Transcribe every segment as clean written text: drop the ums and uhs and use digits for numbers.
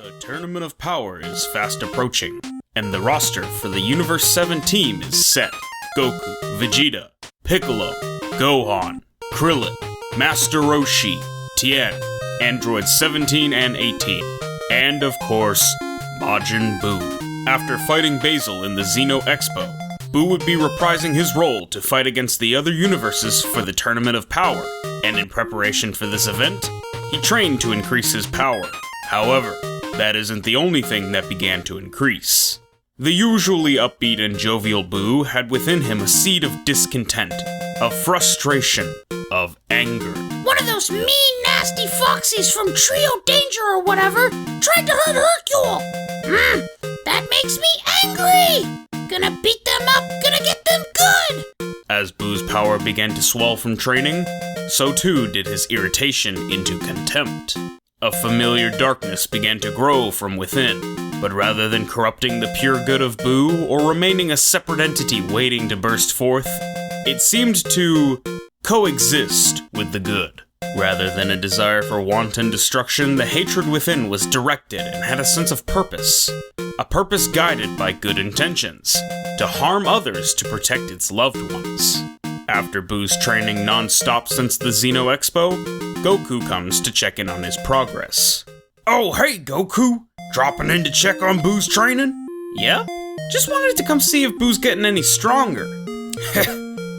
The Tournament of Power is fast approaching, and the roster for the Universe 7 team is set. Goku, Vegeta, Piccolo, Gohan, Krillin, Master Roshi, Tien, Androids 17 and 18, and of course, Majin Buu. After fighting Basil in the Xeno Expo, Buu would be reprising his role to fight against the other universes for the Tournament of Power, and in preparation for this event, he trained to increase his power. However, that isn't the only thing that began to increase. The usually upbeat and jovial Buu had within him a seed of discontent, of frustration, of anger. One of those mean, nasty foxies from Trio Danger or whatever tried to hurt Hercule. That makes me angry. Gonna beat them up, gonna get them good. As Buu's power began to swell from training, so too did his irritation into contempt. A familiar darkness began to grow from within, but rather than corrupting the pure good of Buu or remaining a separate entity waiting to burst forth, it seemed to coexist with the good. Rather than a desire for wanton destruction, the hatred within was directed and had a sense of purpose. A purpose guided by good intentions, to harm others to protect its loved ones. After Buu's training non-stop since the Xeno Expo, Goku comes to check in on his progress. Oh, hey, Goku! Dropping in to check on Buu's training? Yeah? Just wanted to come see if Buu's getting any stronger.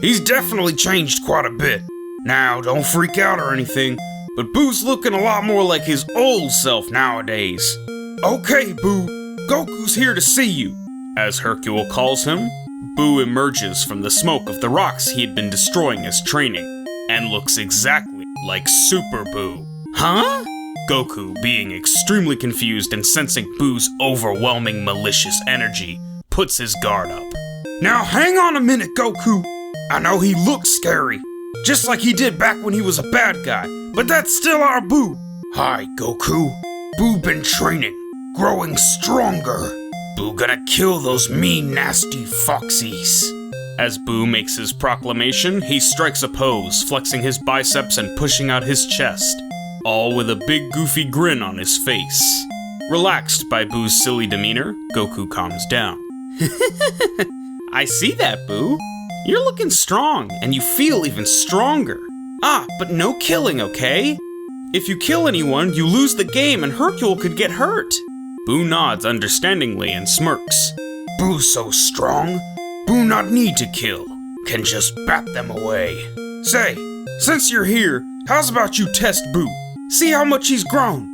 He's definitely changed quite a bit. Now, don't freak out or anything, but Buu's looking a lot more like his old self nowadays. Okay, Buu, Goku's here to see you. As Hercule calls him, Buu emerges from the smoke of the rocks he had been destroying as training, and looks exactly like Super Buu. Huh? Goku, being extremely confused and sensing Buu's overwhelming malicious energy, puts his guard up. Now hang on a minute, Goku. I know he looks scary, just like he did back when he was a bad guy, but that's still our Buu. Hi, Goku. Buu been training, growing stronger. Buu gonna kill those mean, nasty foxies. As Buu makes his proclamation, he strikes a pose, flexing his biceps and pushing out his chest, all with a big goofy grin on his face. Relaxed by Buu's silly demeanor, Goku calms down. I see that, Buu. You're looking strong, and you feel even stronger. But no killing, okay? If you kill anyone, you lose the game and Hercule could get hurt. Buu nods understandingly and smirks. Buu's so strong, Buu not need to kill, can just bat them away. Say, since you're here, how's about you test Buu? See how much he's grown.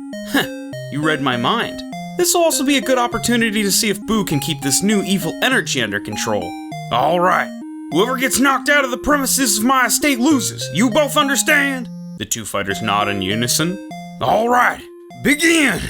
You read my mind. This will also be a good opportunity to see if Buu can keep this new evil energy under control. Alright, whoever gets knocked out of the premises of my estate loses. You both understand? The two fighters nod in unison. Alright, begin!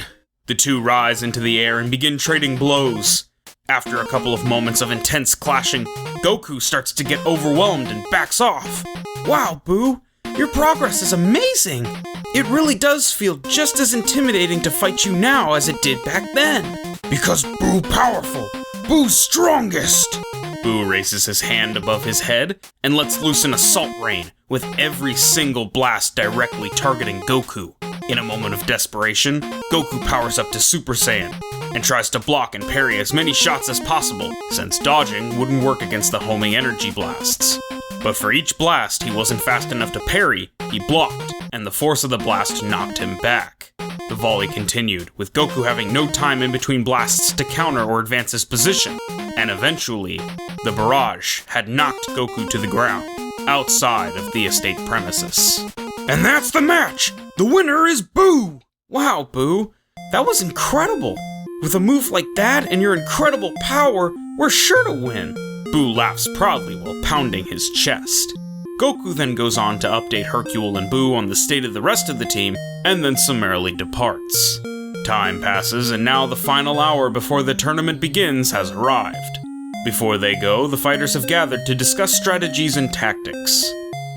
The two rise into the air and begin trading blows. After a couple of moments of intense clashing, Goku starts to get overwhelmed and backs off. Wow, Buu, your progress is amazing! It really does feel just as intimidating to fight you now as it did back then. Because Buu powerful, Buu's strongest! Buu raises his hand above his head and lets loose an assault rain, with every single blast directly targeting Goku. In a moment of desperation, Goku powers up to Super Saiyan and tries to block and parry as many shots as possible, since dodging wouldn't work against the homing energy blasts. But for each blast he wasn't fast enough to parry, he blocked, and the force of the blast knocked him back. The volley continued, with Goku having no time in between blasts to counter or advance his position, and eventually, the barrage had knocked Goku to the ground, outside of the estate premises. And that's the match! The winner is Buu! Wow, Buu, that was incredible! With a move like that and your incredible power, we're sure to win! Buu laughs proudly while pounding his chest. Goku then goes on to update Hercule and Buu on the state of the rest of the team, and then summarily departs. Time passes, and now the final hour before the tournament begins has arrived. Before they go, the fighters have gathered to discuss strategies and tactics.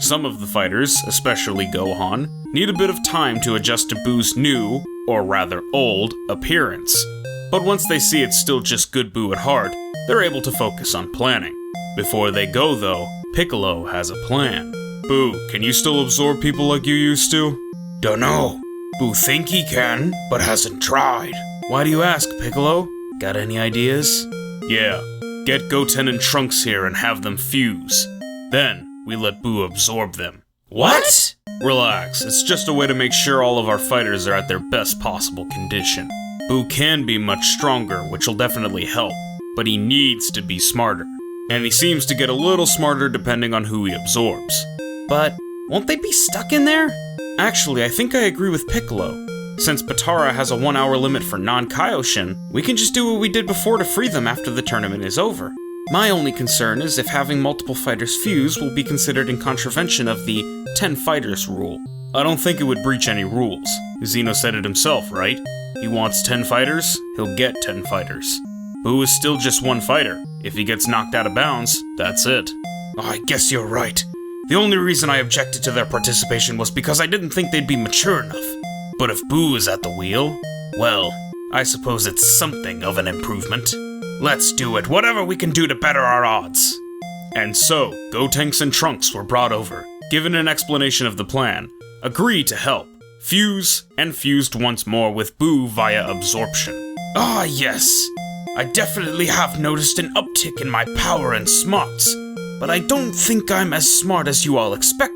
Some of the fighters, especially Gohan, need a bit of time to adjust to Buu's new, or rather old, appearance. But once they see it's still just good Buu at heart, they're able to focus on planning. Before they go though, Piccolo has a plan. Buu, can you still absorb people like you used to? Dunno. Buu think he can, but hasn't tried. Why do you ask, Piccolo? Got any ideas? Yeah, get Goten and Trunks here and have them fuse. Then, we let Buu absorb them. What? Relax, it's just a way to make sure all of our fighters are at their best possible condition. Buu can be much stronger, which will definitely help, but he needs to be smarter. And he seems to get a little smarter depending on who he absorbs. But won't they be stuck in there? Actually, I think I agree with Piccolo. Since Potara has a 1-hour limit for non-Kaioshin, we can just do what we did before to free them after the tournament is over. My only concern is if having multiple fighters fuse will be considered in contravention of the 10 fighters rule. I don't think it would breach any rules. Zeno said it himself, right? He wants 10 fighters, he'll get 10 fighters. Buu is still just one fighter. If he gets knocked out of bounds, that's it. I guess you're right. The only reason I objected to their participation was because I didn't think they'd be mature enough. But if Buu is at the wheel, well, I suppose it's something of an improvement. Let's do it, whatever we can do to better our odds. And so, Gotenks and Trunks were brought over, given an explanation of the plan, agreed to help, fuse, and fused once more with Buu via absorption. Ah, yes. I definitely have noticed an uptick in my power and smarts, but I don't think I'm as smart as you all expected.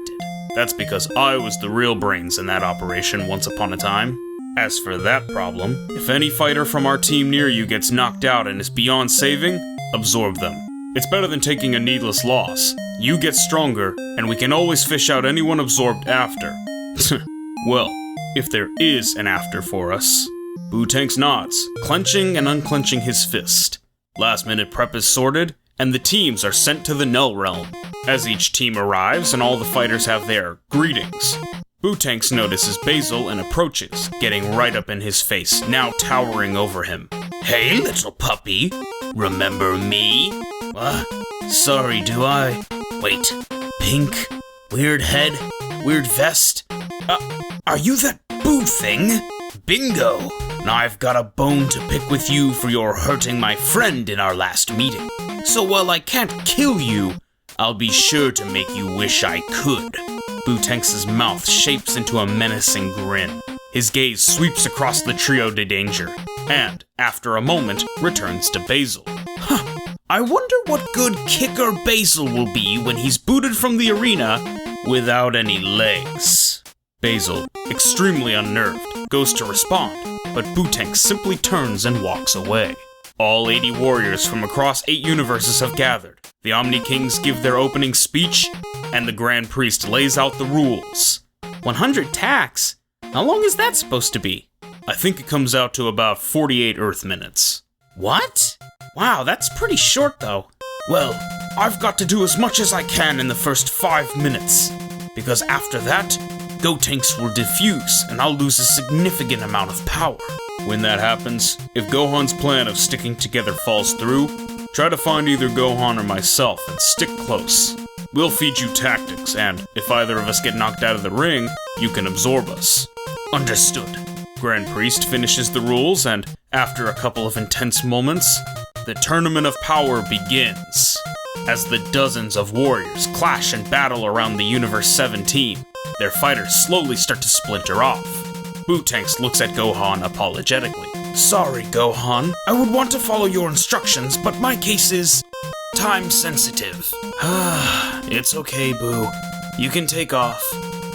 That's because I was the real brains in that operation once upon a time. As for that problem, if any fighter from our team near you gets knocked out and is beyond saving, absorb them. It's better than taking a needless loss. You get stronger, and we can always fish out anyone absorbed after. Well, if there is an after for us. Buu nods, clenching and unclenching his fist. Last minute prep is sorted, and the teams are sent to the Null Realm. As each team arrives and all the fighters have their greetings, Buu notices Basil and approaches, getting right up in his face, now towering over him. Hey, little puppy. Remember me? Sorry, do I? Wait, pink? Weird head? Weird vest? Are you that Buu thing? Bingo! Now I've got a bone to pick with you for your hurting my friend in our last meeting. So while I can't kill you, I'll be sure to make you wish I could. Buu mouth shapes into a menacing grin. His gaze sweeps across the trio de danger, and, after a moment, returns to Basil. I wonder what good kicker Basil will be when he's booted from the arena without any legs. Basil, extremely unnerved, goes to respond, but Buu simply turns and walks away. All 80 warriors from across 8 universes have gathered. The Omni Kings give their opening speech, and the Grand Priest lays out the rules. 100 tacks? How long is that supposed to be? I think it comes out to about 48 Earth minutes. What? Wow, that's pretty short though. Well, I've got to do as much as I can in the first 5 minutes, because after that, Gotenks will diffuse, and I'll lose a significant amount of power. When that happens, if Gohan's plan of sticking together falls through, try to find either Gohan or myself and stick close. We'll feed you tactics, and if either of us get knocked out of the ring, you can absorb us. Understood. Grand Priest finishes the rules, and after a couple of intense moments, the Tournament of Power begins. As the dozens of warriors clash and battle around the Universe 7 team, their fighters slowly start to splinter off. Buu looks at Gohan apologetically. Sorry, Gohan. I would want to follow your instructions, but my case is time sensitive. It's okay, Buu. You can take off.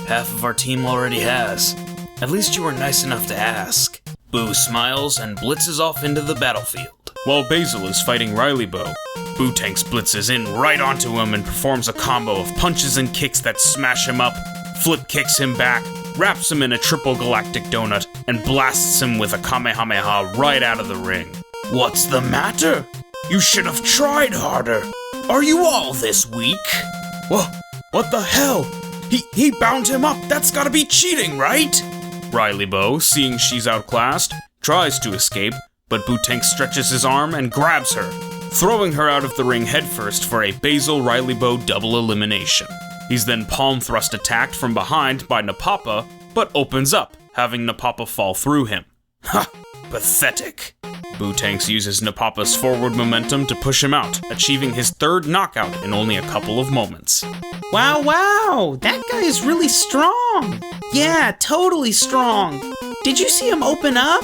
Half of our team already has. At least you were nice enough to ask. Buu smiles and blitzes off into the battlefield. While Basil is fighting Riley-Bo, Buu blitzes in right onto him and performs a combo of punches and kicks that smash him up, flip kicks him back, wraps him in a triple galactic donut, and blasts him with a Kamehameha right out of the ring. What's the matter? You should have tried harder. Are you all this weak? What the hell? He bound him up. That's gotta be cheating, right? Riley-Bo, seeing she's outclassed, tries to escape, but Buu stretches his arm and grabs her, throwing her out of the ring headfirst for a Basil Riley-Bo double elimination. He's then palm thrust attacked from behind by Napapa, but opens up, having Napapa fall through him. Ha! Pathetic. Buu uses Napapa's forward momentum to push him out, achieving his third knockout in only a couple of moments. Wow, that guy is really strong. Yeah, totally strong. Did you see him open up?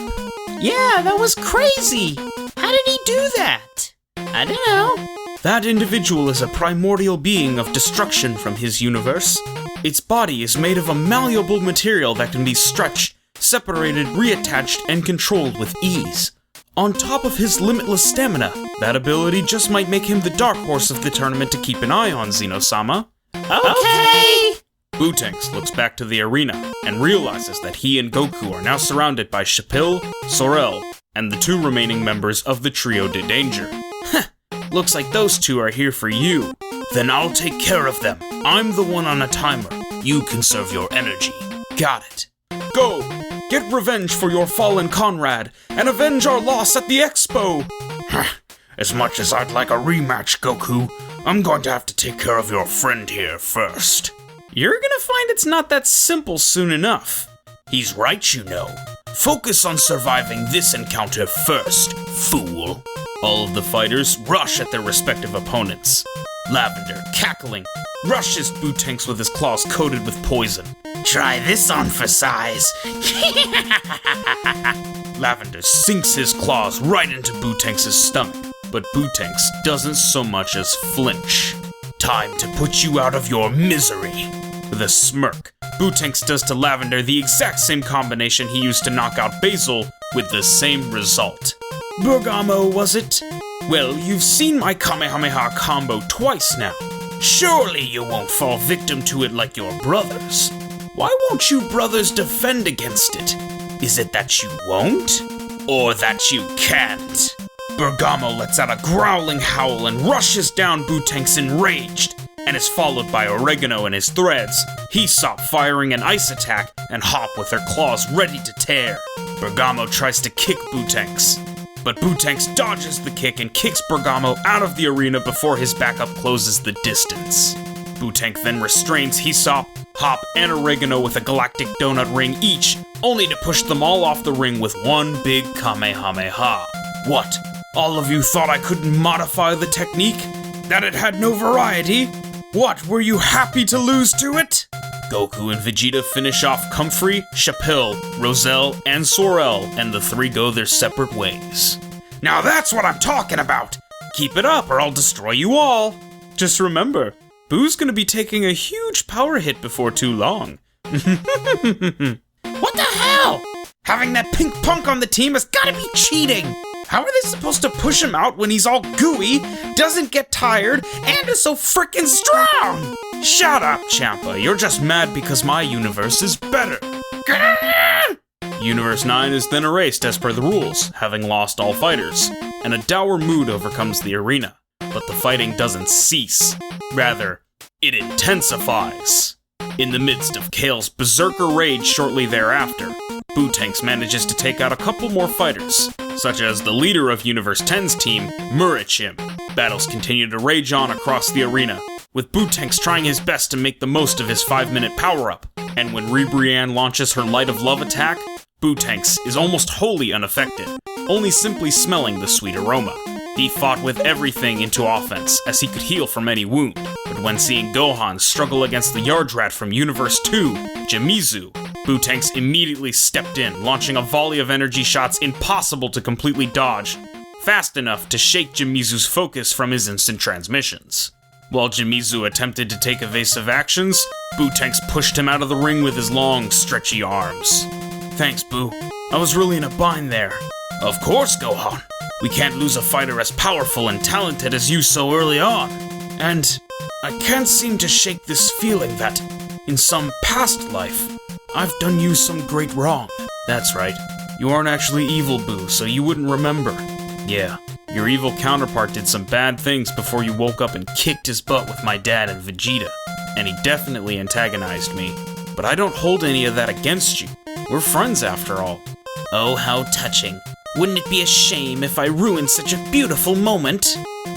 Yeah, that was crazy. How did he do that? I don't know. That individual is a primordial being of destruction from his universe. Its body is made of a malleable material that can be stretched, separated, reattached, and controlled with ease. On top of his limitless stamina, that ability just might make him the dark horse of the tournament to keep an eye on, Xeno-sama. Okay! Bootanks looks back to the arena and realizes that he and Goku are now surrounded by Chapil, Sorel, and the 2 remaining members of the Trio de Danger. Looks like those 2 are here for you. Then I'll take care of them. I'm the one on a timer. You conserve your energy. Got it. Go! Get revenge for your fallen comrade, and avenge our loss at the expo! As much as I'd like a rematch, Goku, I'm going to have to take care of your friend here first. You're gonna find it's not that simple soon enough. He's right, you know. Focus on surviving this encounter first, fool. All of the fighters rush at their respective opponents. Lavender, cackling, rushes Bootanks with his claws coated with poison. Try this on for size. Lavender sinks his claws right into Bootanks' stomach, but Bootanks doesn't so much as flinch. Time to put you out of your misery. With a smirk, Bootanks does to Lavender the exact same combination he used to knock out Basil, with the same result. Bergamo, was it? Well, you've seen my Kamehameha combo twice now. Surely you won't fall victim to it like your brothers. Why won't you brothers defend against it? Is it that you won't? Or that you can't? Bergamo lets out a growling howl and rushes down Bootanks enraged, and is followed by Oregano and his threads. Hesop firing an ice attack, and Hop with her claws ready to tear. Bergamo tries to kick Bootanks, but Bootanks dodges the kick and kicks Bergamo out of the arena before his backup closes the distance. Bootank then restrains Hesop, Hop, and Oregano with a galactic donut ring each, only to push them all off the ring with one big Kamehameha. What? All of you thought I couldn't modify the technique? That it had no variety? What, were you happy to lose to it? Goku and Vegeta finish off Comfrey, Chapil, Roselle, and Sorel, and the 3 go their separate ways. Now that's what I'm talking about! Keep it up or I'll destroy you all! Just remember, Boo's gonna be taking a huge power hit before too long. What the hell? Having that pink punk on the team has gotta be cheating! How are they supposed to push him out when he's all gooey, doesn't get tired, and is so frickin' strong? Shut up, Champa. You're just mad because my universe is better. Universe 9 is then erased as per the rules, having lost all fighters, and a dour mood overcomes the arena. But the fighting doesn't cease. Rather, it intensifies. In the midst of Kale's berserker rage shortly thereafter, Bootanks manages to take out a couple more fighters, such as the leader of Universe 10's team, Murichim. Battles continue to rage on across the arena, with Bootanks trying his best to make the most of his 5-minute power-up. And when Ribrianne launches her Light of Love attack, Bootanks is almost wholly unaffected, only simply smelling the sweet aroma. He fought with everything into offense, as he could heal from any wound. But when seeing Gohan struggle against the Yardrat from Universe 2, Jimizu, Bootanks immediately stepped in, launching a volley of energy shots impossible to completely dodge, fast enough to shake Jimizu's focus from his instant transmissions. While Jimizu attempted to take evasive actions, Bootanks pushed him out of the ring with his long, stretchy arms. Thanks, Boo. I was really in a bind there. Of course, Gohan. We can't lose a fighter as powerful and talented as you so early on. And I can't seem to shake this feeling that, in some past life, I've done you some great wrong. That's right. You aren't actually evil, Boo, so you wouldn't remember. Yeah, your evil counterpart did some bad things before you woke up and kicked his butt with my dad and Vegeta. And he definitely antagonized me. But I don't hold any of that against you. We're friends after all. Oh, how touching. Wouldn't it be a shame if I ruined such a beautiful moment?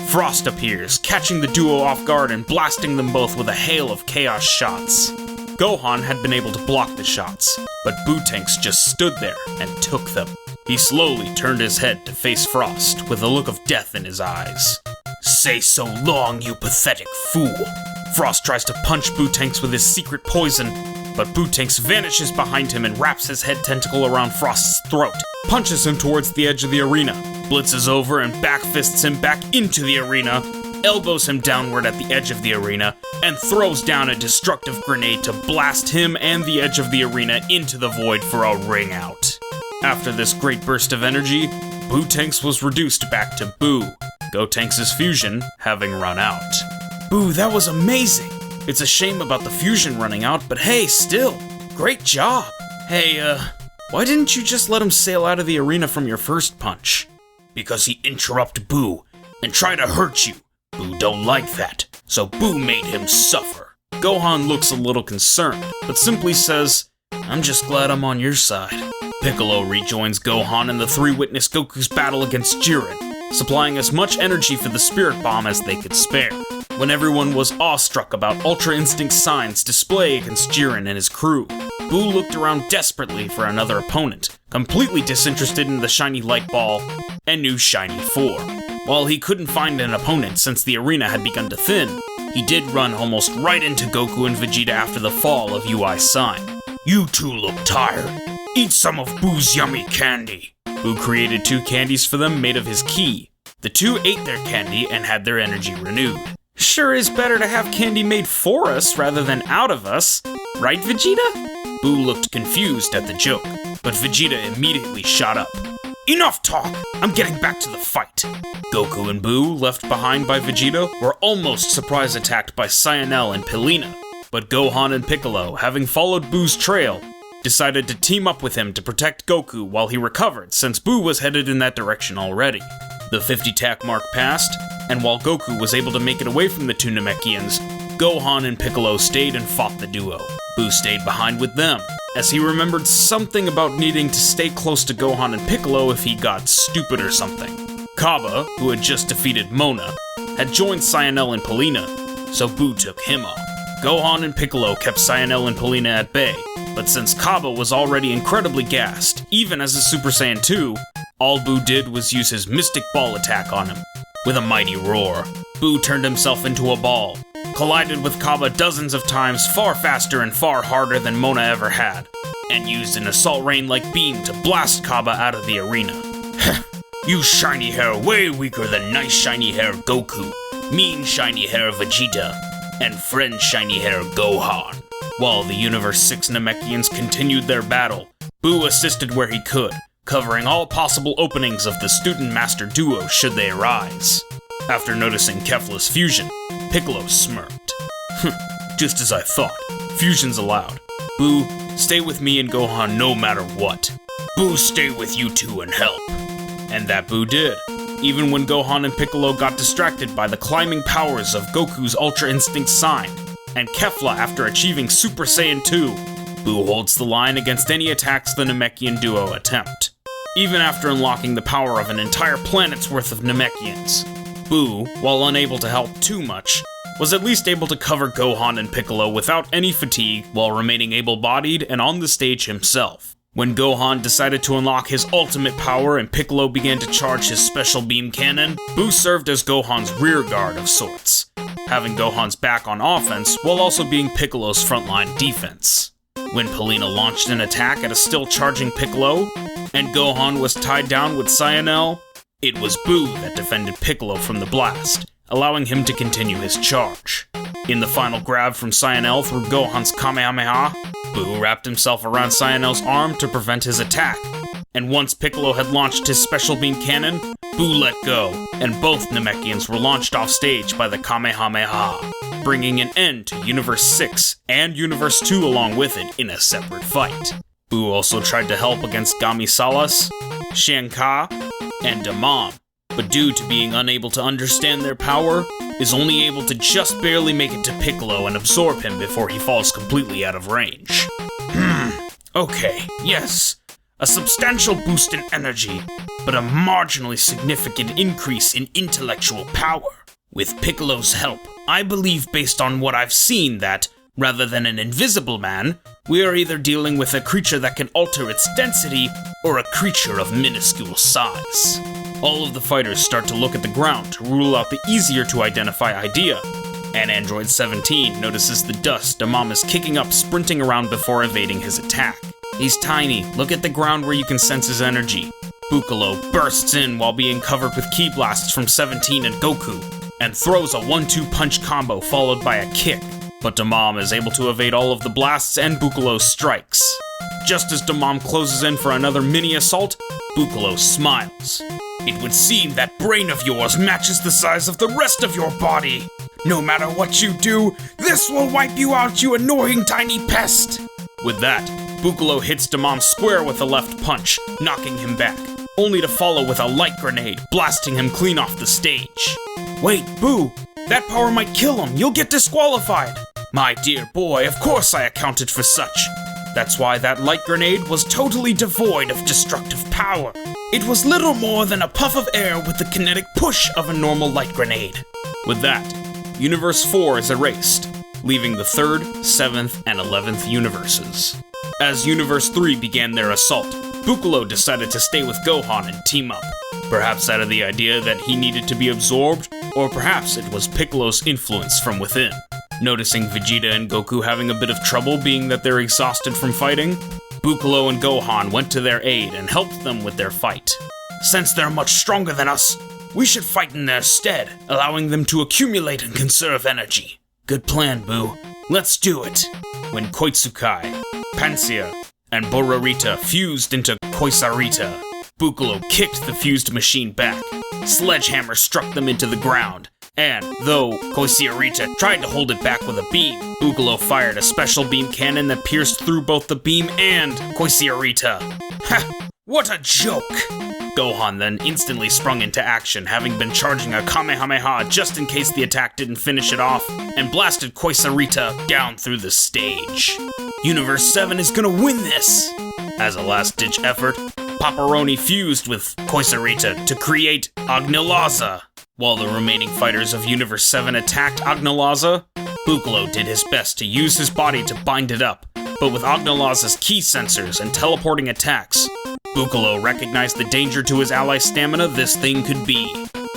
Frost appears, catching the duo off guard and blasting them both with a hail of chaos shots. Gohan had been able to block the shots, but Bootanks just stood there and took them. He slowly turned his head to face Frost with a look of death in his eyes. Say so long, you pathetic fool. Frost tries to punch Bootanks with his secret poison, but Boo-Tanks vanishes behind him and wraps his head tentacle around Frost's throat, punches him towards the edge of the arena, blitzes over and backfists him back into the arena, elbows him downward at the edge of the arena, and throws down a destructive grenade to blast him and the edge of the arena into the void for a ring out. After this great burst of energy, Boo-Tanks was reduced back to Boo, Go-Tanks' fusion having run out. Boo, that was amazing! It's a shame about the fusion running out, but hey, still, great job! Hey, why didn't you just let him sail out of the arena from your first punch? Because he interrupt Boo and try to hurt you. Boo don't like that, so Boo made him suffer. Gohan looks a little concerned, but simply says, I'm just glad I'm on your side. Piccolo rejoins Gohan and the three witness Goku's battle against Jiren, supplying as much energy for the Spirit Bomb as they could spare. When everyone was awestruck about Ultra Instinct Sign's display against Jiren and his crew, Boo looked around desperately for another opponent, completely disinterested in the shiny light ball and new shiny 4. While he couldn't find an opponent since the arena had begun to thin, he did run almost right into Goku and Vegeta after the fall of UI Sign. You two look tired. Eat some of Boo's yummy candy. Boo created 2 candies for them made of his ki. The 2 ate their candy and had their energy renewed. Sure is better to have candy made for us rather than out of us, right, Vegeta? Boo looked confused at the joke, but Vegeta immediately shot up. Enough talk! I'm getting back to the fight! Goku and Boo, left behind by Vegeta, were almost surprise attacked by Cyanel and Pilina, but Gohan and Piccolo, having followed Boo's trail, decided to team up with him to protect Goku while he recovered since Boo was headed in that direction already. The 50 tack mark passed, and while Goku was able to make it away from the 2 Namekians, Gohan and Piccolo stayed and fought the duo. Boo stayed behind with them, as he remembered something about needing to stay close to Gohan and Piccolo if he got stupid or something. Kaba, who had just defeated Mona, had joined Cyanel and Pilina, so Boo took him on. Gohan and Piccolo kept Cyanel and Pilina at bay, but since Kaba was already incredibly gassed, even as a Super Saiyan 2, all Boo did was use his Mystic Ball attack on him. With a mighty roar, Boo turned himself into a ball, collided with Kaba dozens of times far faster and far harder than Mona ever had, and used an Assault Rain-like beam to blast Kaba out of the arena. You shiny hair way weaker than nice shiny hair Goku, mean shiny hair Vegeta, and friend shiny hair Gohan. While the Universe 6 Namekians continued their battle, Boo assisted where he could, covering all possible openings of the student-master duo should they arise. After noticing Kefla's fusion, Piccolo smirked. Just as I thought, fusion's allowed. Boo, stay with me and Gohan no matter what. Boo, stay with you two and help. And that Boo did, even when Gohan and Piccolo got distracted by the climbing powers of Goku's Ultra Instinct Sign, and Kefla after achieving Super Saiyan 2, Boo holds the line against any attacks the Namekian duo attempt. Even after unlocking the power of an entire planet's worth of Namekians, Boo, while unable to help too much, was at least able to cover Gohan and Piccolo without any fatigue while remaining able-bodied and on the stage himself. When Gohan decided to unlock his ultimate power and Piccolo began to charge his special beam cannon, Boo served as Gohan's rear guard of sorts, having Gohan's back on offense while also being Piccolo's frontline defense. When Pilina launched an attack at a still charging Piccolo, and Gohan was tied down with Cyanel, it was Boo that defended Piccolo from the blast, allowing him to continue his charge. In the final grab from Cyanel through Gohan's Kamehameha, Boo wrapped himself around Cyanel's arm to prevent his attack, and once Piccolo had launched his special beam cannon, Boo let go, and both Namekians were launched off stage by the Kamehameha, bringing an end to Universe 6 and Universe 2 along with it in a separate fight. Boo also tried to help against Gami Salas, Shanka, and Damam, but due to being unable to understand their power, is only able to just barely make it to Piccolo and absorb him before he falls completely out of range. Okay, yes. A substantial boost in energy, but a marginally significant increase in intellectual power. With Piccolo's help, I believe based on what I've seen that, rather than an invisible man, we are either dealing with a creature that can alter its density, or a creature of minuscule size. All of the fighters start to look at the ground to rule out the easier to identify idea, And Android 17 notices the dust Damam is kicking up, sprinting around before evading his attack. He's tiny, look at the ground where you can sense his energy. Buccalo bursts in while being covered with ki blasts from 17 and Goku, and throws a 1-2 punch combo followed by a kick. But Damam is able to evade all of the blasts and Buccalo's strikes. Just as Damam closes in for another mini assault, Buccalo smiles. It would seem that brain of yours matches the size of the rest of your body. No matter what you do, this will wipe you out, you annoying tiny pest. With that, Buccalo hits Damam square with a left punch, knocking him back, only to follow with a light grenade, blasting him clean off the stage. Wait, Buu, that power might kill him, you'll get disqualified. My dear boy, of course I accounted for such. That's why that light grenade was totally devoid of destructive power. It was little more than a puff of air with the kinetic push of a normal light grenade. With that, Universe 4 is erased, leaving the 3rd, 7th, and 11th universes. As Universe 3 began their assault, Buccalo decided to stay with Gohan and team up. Perhaps out of the idea that he needed to be absorbed, or perhaps it was Piccolo's influence from within. Noticing Vegeta and Goku having a bit of trouble being that they're exhausted from fighting, Buccalo and Gohan went to their aid and helped them with their fight. Since they're much stronger than us, we should fight in their stead, allowing them to accumulate and conserve energy. Good plan, Buu. Let's do it. When Koitsukai, Pansia, and Bororita fused into Koisarita, Buccalo kicked the fused machine back. Sledgehammer struck them into the ground, and though Koisarita tried to hold it back with a beam, Buccalo fired a special beam cannon that pierced through both the beam and Koisarita. Ha! What a joke! Gohan then instantly sprung into action, having been charging a Kamehameha just in case the attack didn't finish it off, and blasted Koisarita down through the stage. Universe 7 is gonna win this! As a last-ditch effort, Paparoni fused with Koisarita to create Agnilaza. While the remaining fighters of Universe 7 attacked Agnilaza, Buccalo did his best to use his body to bind it up, but with Agnilaza's ki sensors and teleporting attacks, Buccalo recognized the danger to his ally's stamina this thing could be.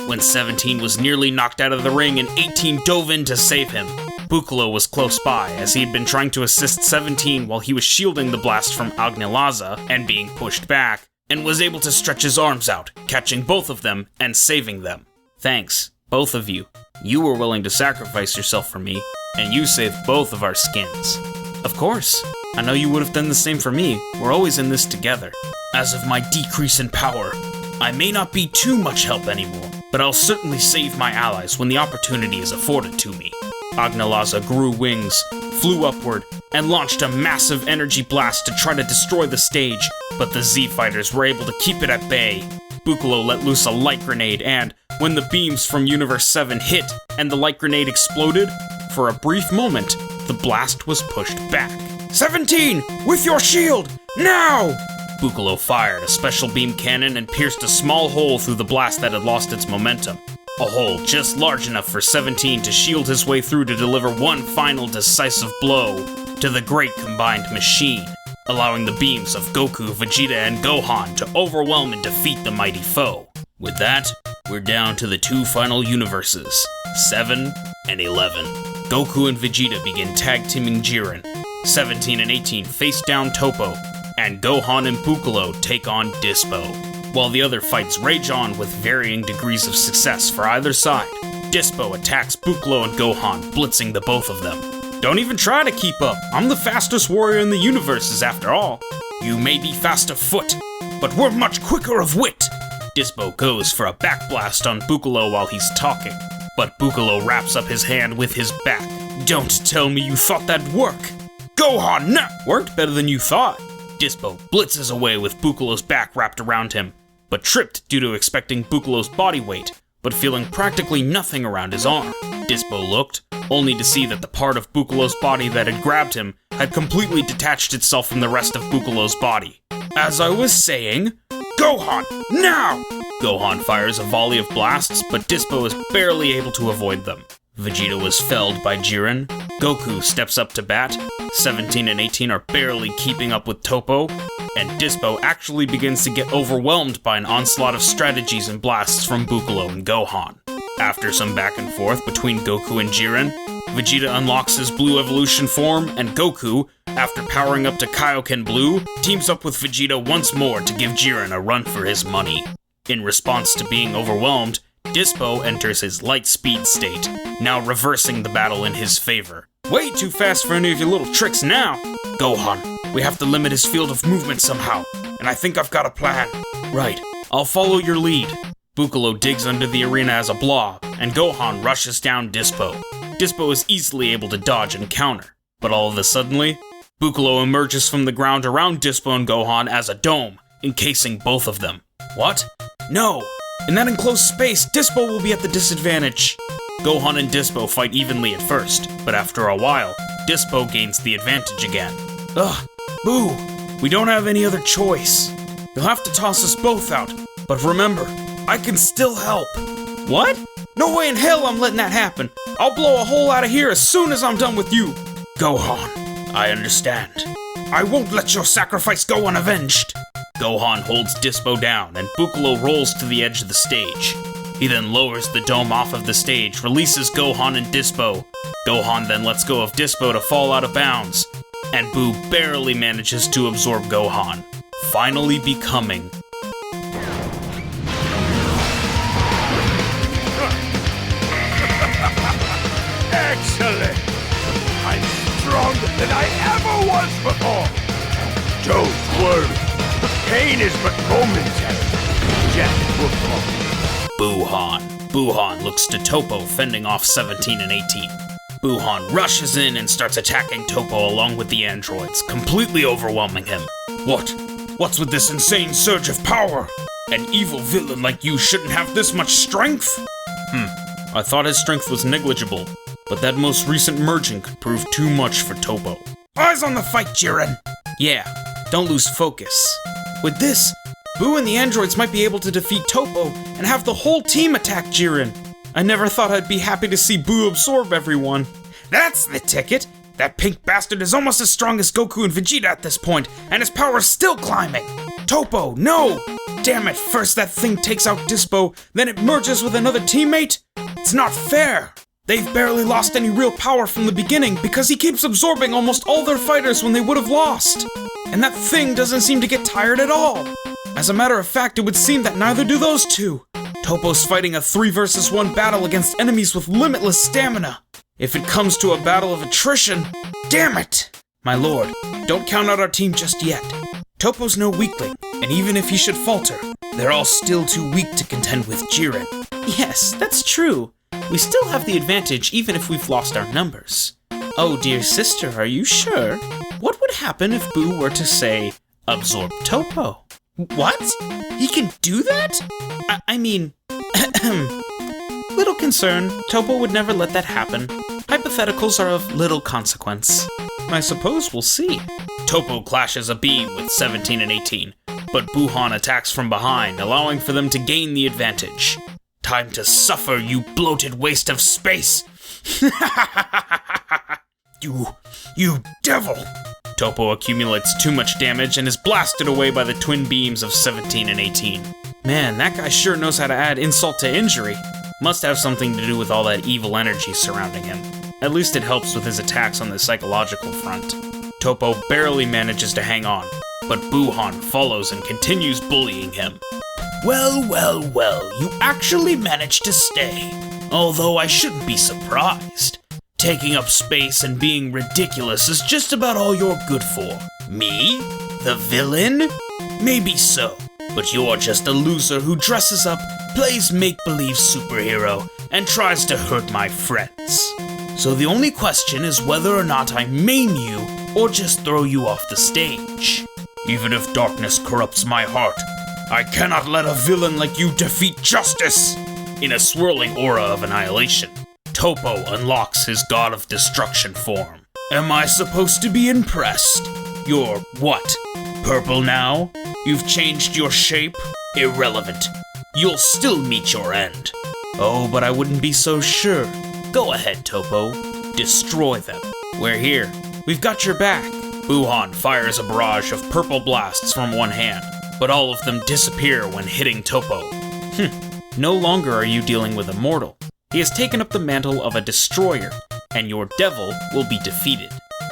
When 17 was nearly knocked out of the ring and 18 dove in to save him, Buccalo was close by as he had been trying to assist 17 while he was shielding the blast from Agnilaza and being pushed back, and was able to stretch his arms out, catching both of them and saving them. Thanks, both of you. You were willing to sacrifice yourself for me, and you saved both of our skins. Of course, I know you would have done the same for me. We're always in this together. As of my decrease in power, I may not be too much help anymore, but I'll certainly save my allies when the opportunity is afforded to me. Agnilaza grew wings, flew upward, and launched a massive energy blast to try to destroy the stage, but the Z-Fighters were able to keep it at bay. Buccalo let loose a light grenade, and when the beams from Universe 7 hit and the light grenade exploded, for a brief moment, the blast was pushed back. 17! With your shield! Now! Buccalo fired a special beam cannon and pierced a small hole through the blast that had lost its momentum. A hole just large enough for 17 to shield his way through to deliver one final decisive blow to the great combined machine, allowing the beams of Goku, Vegeta, and Gohan to overwhelm and defeat the mighty foe. With that, we're down to the 2 final universes, 7 and 11. Goku and Vegeta begin tag-teaming Jiren. 17 and 18 face down Toppo, and Gohan and Buccalo take on Dispo. While the other fights rage on with varying degrees of success for either side, Dispo attacks Buccalo and Gohan, blitzing the both of them. Don't even try to keep up, I'm the fastest warrior in the universes after all. You may be fast of foot, but we're much quicker of wit. Dispo goes for a back blast on Buccalo while he's talking, but Buccalo wraps up his hand with his back. Don't tell me you thought that'd work. Gohan, no! Worked better than you thought. Dispo blitzes away with Buccalo's back wrapped around him, but tripped due to expecting Buccalo's body weight, but feeling practically nothing around his arm. Dispo looked, only to see that the part of Buccalo's body that had grabbed him had completely detached itself from the rest of Buccalo's body. As I was saying, Gohan, now! Gohan fires a volley of blasts, but Dispo is barely able to avoid them. Vegeta was felled by Jiren. Goku steps up to bat. 17 and 18 are barely keeping up with Toppo, and Dispo actually begins to get overwhelmed by an onslaught of strategies and blasts from Buccalo and Gohan. After some back and forth between Goku and Jiren, Vegeta unlocks his blue evolution form, and Goku, after powering up to Kaioken Blue, teams up with Vegeta once more to give Jiren a run for his money. In response to being overwhelmed, Dispo enters his light speed state, now reversing the battle in his favor. Way too fast for any of your little tricks now! Gohan, we have to limit his field of movement somehow, and I think I've got a plan. Right, I'll follow your lead. Bukalo digs under the arena as a blob, and Gohan rushes down Dispo. Dispo is easily able to dodge and counter, but all of a sudden, Bukalo emerges from the ground around Dispo and Gohan as a dome, encasing both of them. What? No! In that enclosed space, Dispo will be at the disadvantage. Gohan and Dispo fight evenly at first, but after a while, Dispo gains the advantage again. Ugh, Buu, we don't have any other choice. You'll have to toss us both out, but remember, I can still help. What? No way in hell I'm letting that happen. I'll blow a hole out of here as soon as I'm done with you. Gohan, I understand. I won't let your sacrifice go unavenged. Gohan holds Dispo down, and Bukalo rolls to the edge of the stage. He then lowers the dome off of the stage, releases Gohan and Dispo. Gohan then lets go of Dispo to fall out of bounds, and Buu barely manages to absorb Gohan, finally becoming... Excellent! I'm stronger than I ever was before! Don't worry, the pain is but momentary. Death will follow. Buhan looks to Topo fending off 17 and 18. Buhan rushes in and starts attacking Topo along with the androids, completely overwhelming him. What's with this insane surge of power? An evil villain like you shouldn't have this much strength? I thought his strength was negligible, but that most recent merging could prove too much for Topo. Eyes on the fight, Jiren! Yeah, don't lose focus. With this, Buu and the androids might be able to defeat Topo and have the whole team attack Jiren. I never thought I'd be happy to see Buu absorb everyone. That's the ticket! That pink bastard is almost as strong as Goku and Vegeta at this point, and his power's still climbing! Topo, no! Damn it, first that thing takes out Dispo, then it merges with another teammate? It's not fair! They've barely lost any real power from the beginning because he keeps absorbing almost all their fighters when they would have lost. And that thing doesn't seem to get tired at all. As a matter of fact, it would seem that neither do those two. Topo's fighting a 3 versus 1 battle against enemies with limitless stamina. If it comes to a battle of attrition, damn it! My lord, don't count out our team just yet. Topo's no weakling, and even if he should falter, they're all still too weak to contend with Jiren. Yes, that's true. We still have the advantage even if we've lost our numbers. Oh, dear sister, are you sure? What would happen if Buu were to, say, absorb Topo? What? He can do that? I mean... Little concern. Topo would never let that happen. Hypotheticals are of little consequence. I suppose we'll see. Topo clashes a beam with 17 and 18, but Buhan attacks from behind, allowing for them to gain the advantage. Time to suffer, you bloated waste of space! You devil! Topo accumulates too much damage and is blasted away by the twin beams of 17 and 18. Man, that guy sure knows how to add insult to injury. Must have something to do with all that evil energy surrounding him. At least it helps with his attacks on the psychological front. Topo barely manages to hang on, but Buhan follows and continues bullying him. Well, you actually managed to stay. Although I shouldn't be surprised. Taking up space and being ridiculous is just about all you're good for. Me? The villain? Maybe so, but you're just a loser who dresses up, plays make-believe superhero, and tries to hurt my friends. So the only question is whether or not I maim you or just throw you off the stage. Even if darkness corrupts my heart, I cannot let a villain like you defeat justice! In a swirling aura of annihilation, Topo unlocks his God of Destruction form. Am I supposed to be impressed? You're what? Purple now? You've changed your shape? Irrelevant. You'll still meet your end. Oh, but I wouldn't be so sure. Go ahead, Topo. Destroy them. We're here. We've got your back. Buhan fires a barrage of purple blasts from one hand, but all of them disappear when hitting Topo. No longer are you dealing with a mortal. He has taken up the mantle of a destroyer, and your devil will be defeated.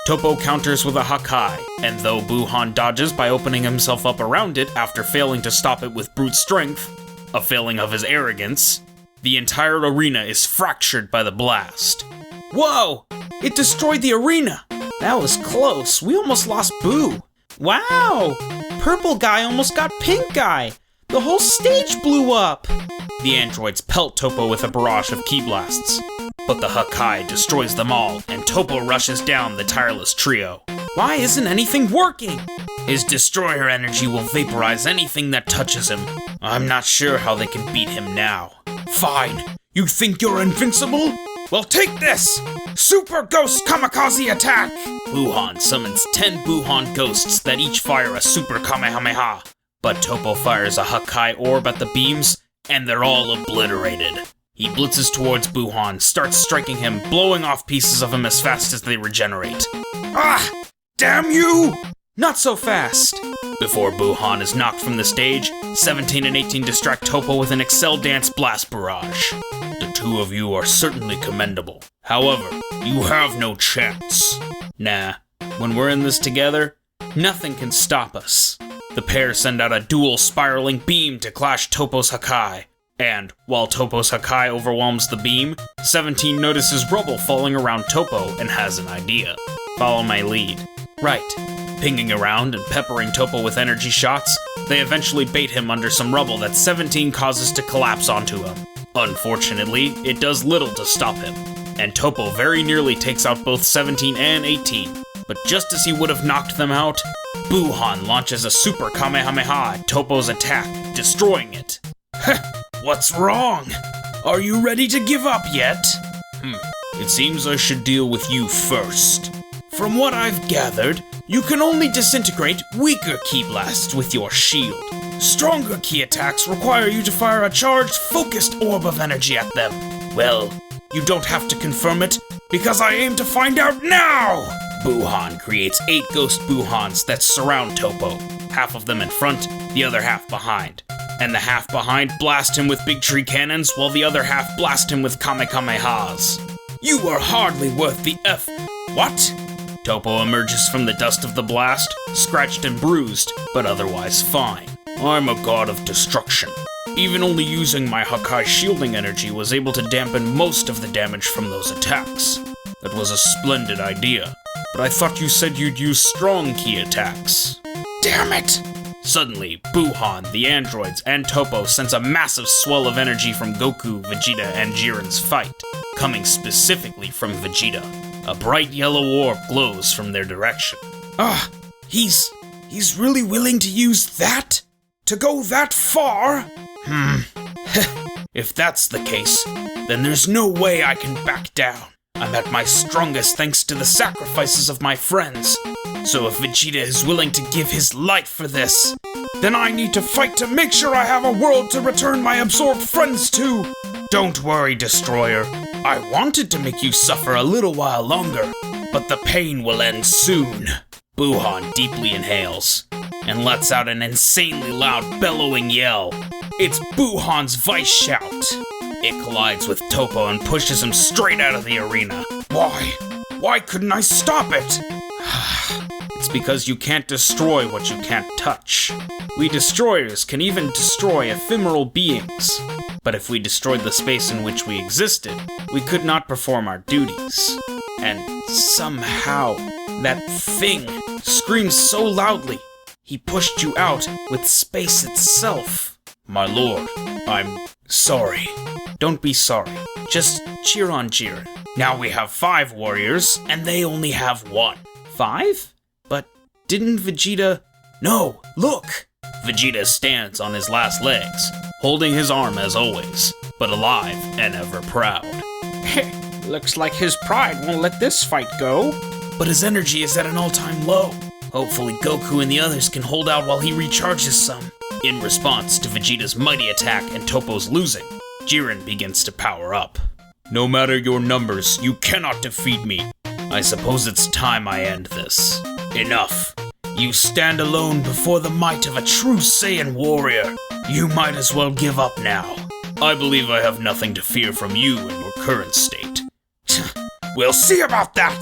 Toppo counters with a Hakai, and though Buu-han dodges by opening himself up around it after failing to stop it with brute strength, a failing of his arrogance, the entire arena is fractured by the blast. Whoa! It destroyed the arena! That was close. We almost lost Buu. Wow! Purple guy almost got pink guy! The whole stage blew up! The androids pelt Toppo with a barrage of ki blasts, but the Hakai destroys them all, and Toppo rushes down the tireless trio. Why isn't anything working? His destroyer energy will vaporize anything that touches him. I'm not sure how they can beat him now. Fine. You think you're invincible? Well, take this! Super Ghost Kamikaze Attack! Buu-han summons 10 Buu-han ghosts that each fire a Super Kamehameha. But Toppo fires a Hakai orb at the beams, and they're all obliterated. He blitzes towards Buu-han, starts striking him, blowing off pieces of him as fast as they regenerate. Ah! Damn you! Not so fast! Before Buu-han is knocked from the stage, 17 and 18 distract Toppo with an Excel Dance Blast Barrage. The two of you are certainly commendable. However, you have no chance. Nah, when we're in this together, nothing can stop us. The pair send out a dual spiraling beam to clash Toppo's Hakai. And, while Toppo's Hakai overwhelms the beam, 17 notices rubble falling around Toppo and has an idea. Follow my lead. Right. Pinging around and peppering Toppo with energy shots, they eventually bait him under some rubble that 17 causes to collapse onto him. Unfortunately, it does little to stop him, and Toppo very nearly takes out both 17 and 18. But just as he would have knocked them out, Buu-han launches a Super Kamehameha at Toppo's attack, destroying it. What's wrong? Are you ready to give up yet? It seems I should deal with you first. From what I've gathered, you can only disintegrate weaker ki blasts with your shield. Stronger ki attacks require you to fire a charged, focused orb of energy at them. Well, you don't have to confirm it, because I aim to find out now! Buu-han creates 8 ghost Buu-hans that surround Toppo, half of them in front, the other half behind. And the half behind blast him with big tree cannons, while the other half blast him with Kamehamehas. You are hardly worth the What? Toppo emerges from the dust of the blast, scratched and bruised, but otherwise fine. I'm a god of destruction. Even only using my Hakai shielding energy was able to dampen most of the damage from those attacks. That was a splendid idea, but I thought you said you'd use strong ki attacks. Damn it! Suddenly, Buu-han, the androids, and Toppo sense a massive swell of energy from Goku, Vegeta, and Jiren's fight, coming specifically from Vegeta. A bright yellow orb glows from their direction. He's really willing to use that? To go that far? If that's the case, then there's no way I can back down. I'm at my strongest thanks to the sacrifices of my friends. So if Vegeta is willing to give his life for this, then I need to fight to make sure I have a world to return my absorbed friends to. Don't worry, Destroyer. I wanted to make you suffer a little while longer, but the pain will end soon. Buu-han deeply inhales and lets out an insanely loud bellowing yell. It's Buu-han's Vice Shout. It collides with Toppo and pushes him straight out of the arena. Why couldn't I stop it? It's because you can't destroy what you can't touch. We destroyers can even destroy ephemeral beings. But if we destroyed the space in which we existed, we could not perform our duties. And somehow, that thing screams so loudly, he pushed you out with space itself. My lord, I'm sorry. Don't be sorry. Just cheer on Jiren. Now we have 5 warriors, and they only have 1. 5? But didn't Vegeta... No, look! Vegeta stands on his last legs, holding his arm as always, but alive and ever proud. Looks like his pride won't let this fight go. But his energy is at an all-time low. Hopefully Goku and the others can hold out while he recharges some. In response to Vegeta's mighty attack and Toppo's losing, Jiren begins to power up. No matter your numbers, you cannot defeat me. I suppose it's time I end this. Enough. You stand alone before the might of a true Saiyan warrior. You might as well give up now. I believe I have nothing to fear from you and your current state. We'll see about that!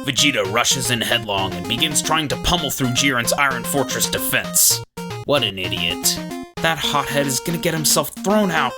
Vegeta rushes in headlong and begins trying to pummel through Jiren's Iron Fortress defense. What an idiot. That hothead is gonna get himself thrown out.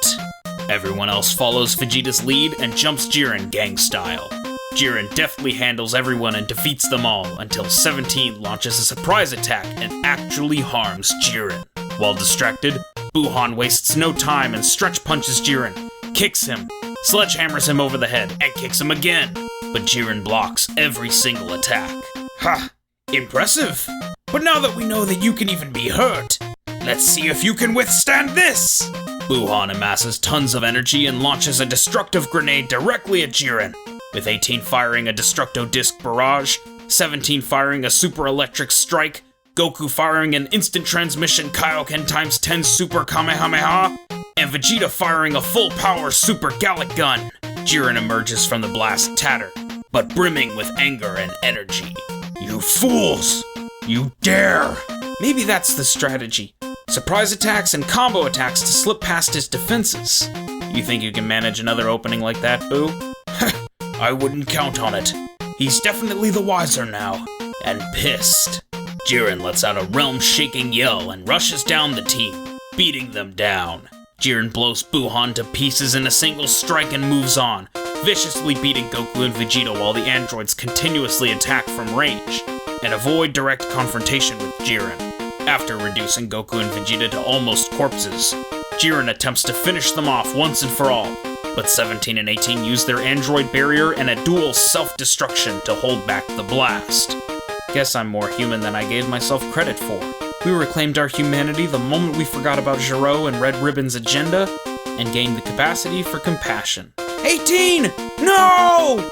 Everyone else follows Vegeta's lead and jumps Jiren gang style. Jiren deftly handles everyone and defeats them all until 17 launches a surprise attack and actually harms Jiren. While distracted, Buuhan wastes no time and stretch punches Jiren, kicks him, sledgehammers him over the head, and kicks him again. But Jiren blocks every single attack. Ha! Impressive! But now that we know that you can even be hurt, let's see if you can withstand this! Buuhan amasses tons of energy and launches a destructive grenade directly at Jiren, with 18 firing a Destructo Disc Barrage, 17 firing a Super Electric Strike, Goku firing an Instant Transmission Kaioken x10 Super Kamehameha, and Vegeta firing a full power Super Gallic Gun. Jiren emerges from the blast tattered, but brimming with anger and energy. You fools! You dare! Maybe that's the strategy. Surprise attacks and combo attacks to slip past his defenses. You think you can manage another opening like that, Buu? I wouldn't count on it. He's definitely the wiser now. And pissed, Jiren lets out a realm-shaking yell and rushes down the team, beating them down. Jiren blows Buuhan to pieces in a single strike and moves on, viciously beating Goku and Vegeta while the androids continuously attack from range and avoid direct confrontation with Jiren. After reducing Goku and Vegeta to almost corpses, Jiren attempts to finish them off once and for all, but 17 and 18 use their android barrier and a dual self-destruction to hold back the blast. Guess I'm more human than I gave myself credit for. We reclaimed our humanity the moment we forgot about Gero and Red Ribbon's agenda and gained the capacity for compassion. 18! No!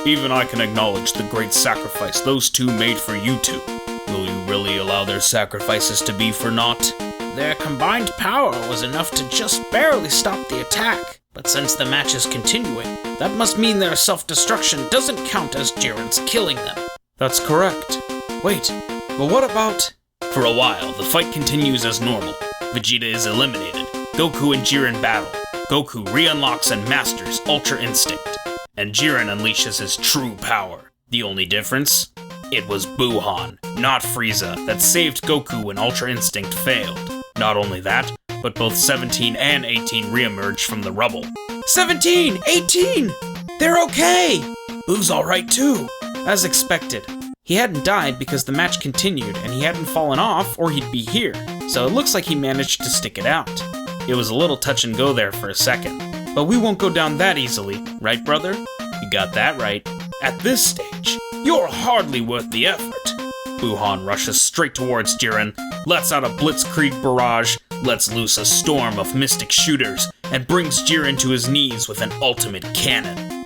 Even I can acknowledge the great sacrifice those two made for you two. Will you really allow their sacrifices to be for naught? Their combined power was enough to just barely stop the attack. But since the match is continuing, that must mean their self-destruction doesn't count as Jiren's killing them. That's correct. Wait, but what about... For a while, the fight continues as normal. Vegeta is eliminated. Goku and Jiren battle. Goku re-unlocks and masters Ultra Instinct. And Jiren unleashes his true power. The only difference? It was Buuhan, not Frieza, that saved Goku when Ultra Instinct failed. Not only that, but both 17 and 18 re-emerge from the rubble. 17! 18! They're okay! Buu's alright too. As expected. He hadn't died because the match continued and he hadn't fallen off or he'd be here, so it looks like he managed to stick it out. It was a little touch and go there for a second, but we won't go down that easily, right brother? You got that right. At this stage, you're hardly worth the effort. Buuhan rushes straight towards Jiren, lets out a blitzkrieg barrage, lets loose a storm of mystic shooters, and brings Jiren to his knees with an ultimate cannon.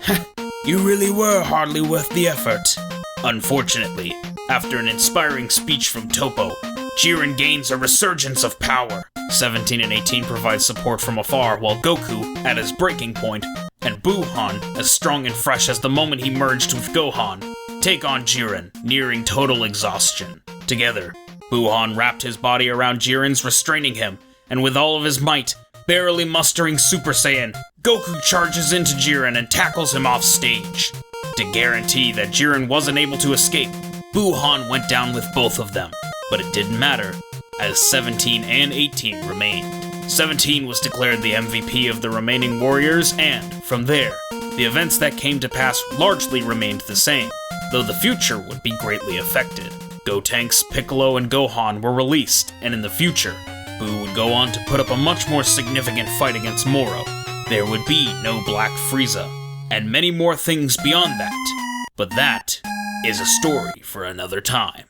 You really were hardly worth the effort. Unfortunately, after an inspiring speech from Toppo, Jiren gains a resurgence of power. 17 and 18 provide support from afar, while Goku, at his breaking point, and Buuhan, as strong and fresh as the moment he merged with Gohan, take on Jiren, nearing total exhaustion. Together, Buuhan wrapped his body around Jiren's, restraining him, and with all of his might, barely mustering Super Saiyan, Goku charges into Jiren and tackles him off stage. To guarantee that Jiren wasn't able to escape, Buuhan went down with both of them. But it didn't matter, as 17 and 18 remained. 17 was declared the MVP of the remaining warriors, and, from there, the events that came to pass largely remained the same, though the future would be greatly affected. Gotenks, Piccolo, and Gohan were released, and in the future, Buu would go on to put up a much more significant fight against Moro. There would be no Black Frieza, and many more things beyond that. But that is a story for another time.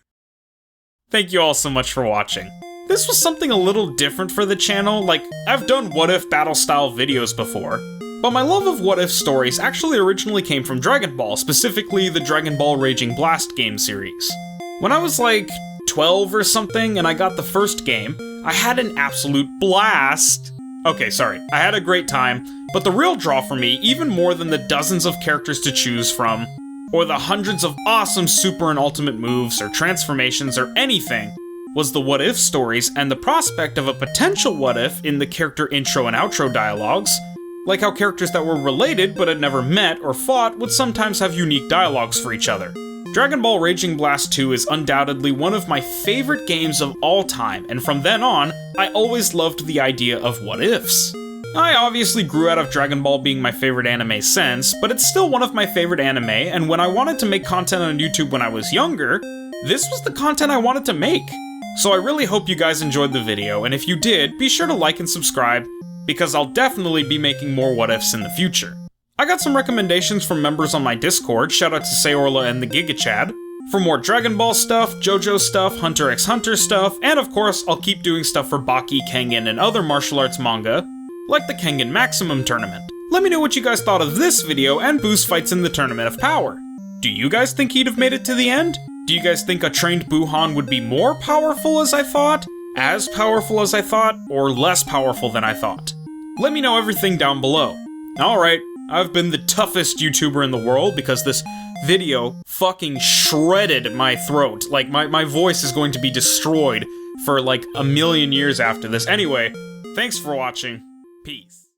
Thank you all so much for watching. This was something a little different for the channel. Like, I've done what if battle style videos before, but my love of what if stories actually originally came from Dragon Ball, specifically the Dragon Ball Raging Blast game series. When I was like 12 or something and I got the first game, I had an absolute blast. Okay, sorry, I had a great time, but the real draw for me, even more than the dozens of characters to choose from, or the hundreds of awesome super and ultimate moves or transformations or anything, was the what if stories and the prospect of a potential what if in the character intro and outro dialogues, Like how characters that were related but had never met or fought would sometimes have unique dialogues for each other. Dragon Ball Raging Blast 2 is undoubtedly one of my favorite games of all time, and from then on, I always loved the idea of what ifs. I obviously grew out of Dragon Ball being my favorite anime since, but it's still one of my favorite anime, and when I wanted to make content on YouTube when I was younger, this was the content I wanted to make. So I really hope you guys enjoyed the video, and if you did, be sure to like and subscribe, because I'll definitely be making more what ifs in the future. I got some recommendations from members on my Discord, shout out to Saorla and the Giga Chad, for more Dragon Ball stuff, JoJo stuff, Hunter x Hunter stuff, and of course, I'll keep doing stuff for Baki, Kengan, and other martial arts manga, like the Kengan Maximum Tournament. Let me know what you guys thought of this video and Buu's fights in the Tournament of Power. Do you guys think he'd have made it to the end? Do you guys think a trained Buuhan would be more powerful as I thought, as powerful as I thought, or less powerful than I thought? Let me know everything down below. Alright, I've been the toughest YouTuber in the world because this video fucking shredded my throat. Like, my voice is going to be destroyed for like a million years after this. Anyway, thanks for watching. Peace.